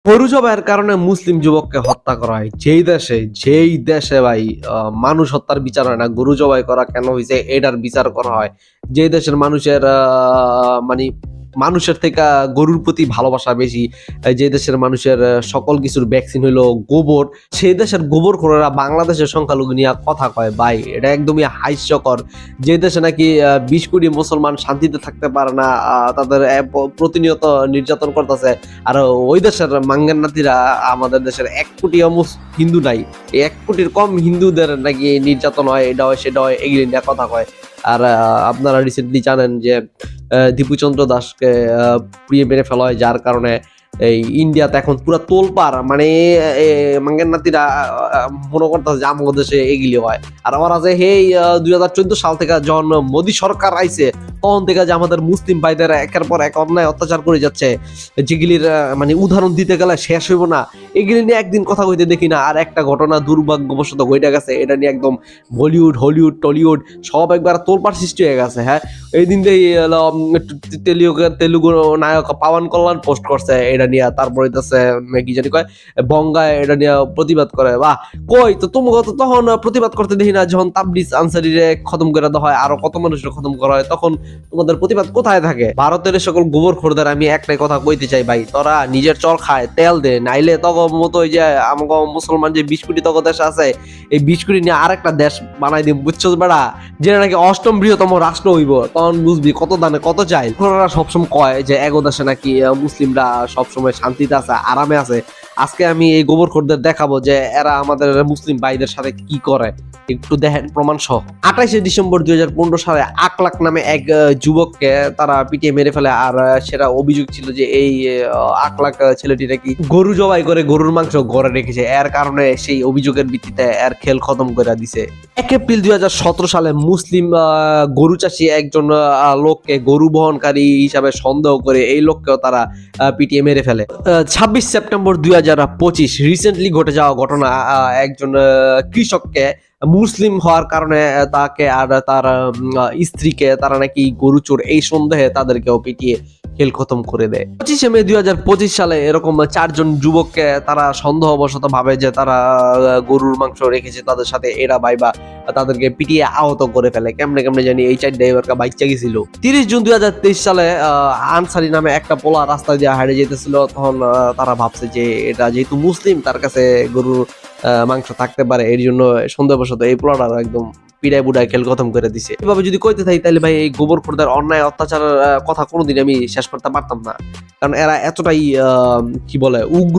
গরু জবাইয়ের কারণে মুসলিম যুবককে হত্যা করা হয় যেই দেশে ভাই মানুষ হত্যার বিচার হয় না, গরু জবাই করা কেন হয়েছে এটার বিচার করা হয়। যে দেশের মানুষের মানে মানুষের থেকে গরুর প্রতি ভালোবাসা বেশি, যে দেশের মানুষের সকল কিছুর ভ্যাকসিন হইলো গোবর, সেই দেশের গোবর খোরেরা বাংলাদেশের সংখ্যালঘু নিয়ে কথা কয় ভাই, এটা একদমই হাস্যকর। যে দেশে নাকি 20 কোটি মুসলমান শান্তিতে থাকতে পারে না, তাদের প্রতিনিয়ত নির্যাতন করতেছে, আর ওই দেশের মাঙ্গের নাতিরা আমাদের দেশের 1 কোটিও হিন্দু নাই, এই 1 কোটির কম হিন্দুদের নাকি নির্যাতন হয়, এটা হয় সেটা হয়, এগুলি নিয়ে কথা কয়। আর আপনারা রিসেন্টলি জানেন যে দীপুচন্দ্র দাসকে পুড়িয়ে মেরে ফেলা হয়, যার কারণে এই ইন্ডিয়াতে এখন পুরা তোলপাড়, মানে মাঙ্গের নাতিরা মনে করতেছে যে আমাদের দেশে এগুলি হয়। আর আমার আছে এই 2014 সাল থেকে যখন মোদী সরকার আইছে তখন থেকে যে আমাদের মুসলিম ভাইদের একের পর এক অন্যায় অত্যাচার করে যাচ্ছে, যেগুলির মানে উদাহরণ দিতে গেলে শেষ হইব না। এগুলি নিয়ে একদিন কথা কইতে দেখি না আর একটা ঘটনা দুর্ভাগ্যবশত ঘটে গেছে, এটা নিয়ে একদম বলিউড হলিউড টলিউড সব একবার তোলপাড় সৃষ্টি হয়ে গেছে। হ্যাঁ, এই দিন তেলুগু নায়ক পাওয়ান কল্যাণ পোস্ট করছে এটা নিয়ে, তারপরে কি জানি কয় বঙ্গায় এটা নিয়ে প্রতিবাদ করে। বাহ, কই তো তুমি তখন প্রতিবাদ করতে দেখি না, যখন তাবলিস আনসারিরে খতম করে দেওয়া হয়, আরো কত মানুষের খতম করা হয়, তখন তোমাদের প্রতিবাদ কোথায় থাকে? ভারতের সকল গোবর খোরদের আমি একটাই কথা কইতে চাই ভাই, তোরা নিজের চর খায় তেল দে, নাইলে তখন মতো ওই যে আমাকে মুসলমান যে 20 কোটি তক দেশ আছে, এই 20 কোটি নিয়ে আরেকটা দেশ বানাই দিম, বুঝছো বেড়া, যেটা নাকি 8ম বৃহত্তম রাষ্ট্র হইব, তখন বুঝবি কত দানে কত চাই। ওরা সবসময় কয় যে এগো দেশে নাকি মুসলিমরা সবসময় শান্তিতে আছে, আরামে আছে। আজকে আমি এই গোবরখোরদের দেখাবো যে এরা আমাদের মুসলিম ভাইদের সাথে কি করে, একটু দেখেন প্রমাণ সহ। 28শে ডিসেম্বর 2015 সালে আকলাক নামে এক যুবককে তারা পিটিয়ে মেরে ফেলে। আর সেটা অভিযোগ ছিল যে এই আকলাক ছেলেটি নাকি গরু জবাই করে গরুর মাংস ঘরে রেখেছে, এর কারণে সেই অভিযোগের ভিত্তিতে এর খেল খতম করে দিছে। 1 এপ্রিল 2017 সালে মুসলিম গরু চাষী একজন লোককে গরু বহনকারী হিসাবে সন্দেহ করে এই লোককেও তারা পিটিয়ে মেরে ফেলে। 26 সেপ্টেম্বর 2025 রিসেন্টলি ঘটে যাওয়া ঘটনা, একজন কৃষককে মুসলিম হওয়ার কারণে তাকে আর তার স্ত্রীকে তারা নাকি গরু চোর এই সন্দেহে তাদেরকেও পিটিয়ে খেল খতম করে দেয়। 25শে মে 2025 সালে এরকম 4 জন যুবককে তারা সন্দেহবশত ভাবে যে তারা গরুর মাংস রেখেছে তাদের সাথে, এরা ভাইবা তাদেরকে পিটিয়ে আহত করে ফেলে। কেমনে কেমনে জানি এই 4 ড্রাইভারকে বাইচা গেছিল। 30 জুন 2023 সালে আনসারি নামে একটা পোলা রাস্তা দিয়ে হারিয়ে যেতেছিল, তখন তারা ভাবছে যে এটা যেহেতু মুসলিম তার কাছে গরুর মাংস থাকতে পারে, এর জন্য সন্দেহবশত এই পোলাটা একদম পিড়ায় বুড়ায় খেল খতম করে দিছে। এভাবে যদি কইতে থাকি তাহলে ভাই এই গোবর খোরদের অন্যায় অত্যাচারের কথা কোনোদিন আমি শেষ করতে পারতাম না, কারণ এরা এতটাই কি বলে উগ্র।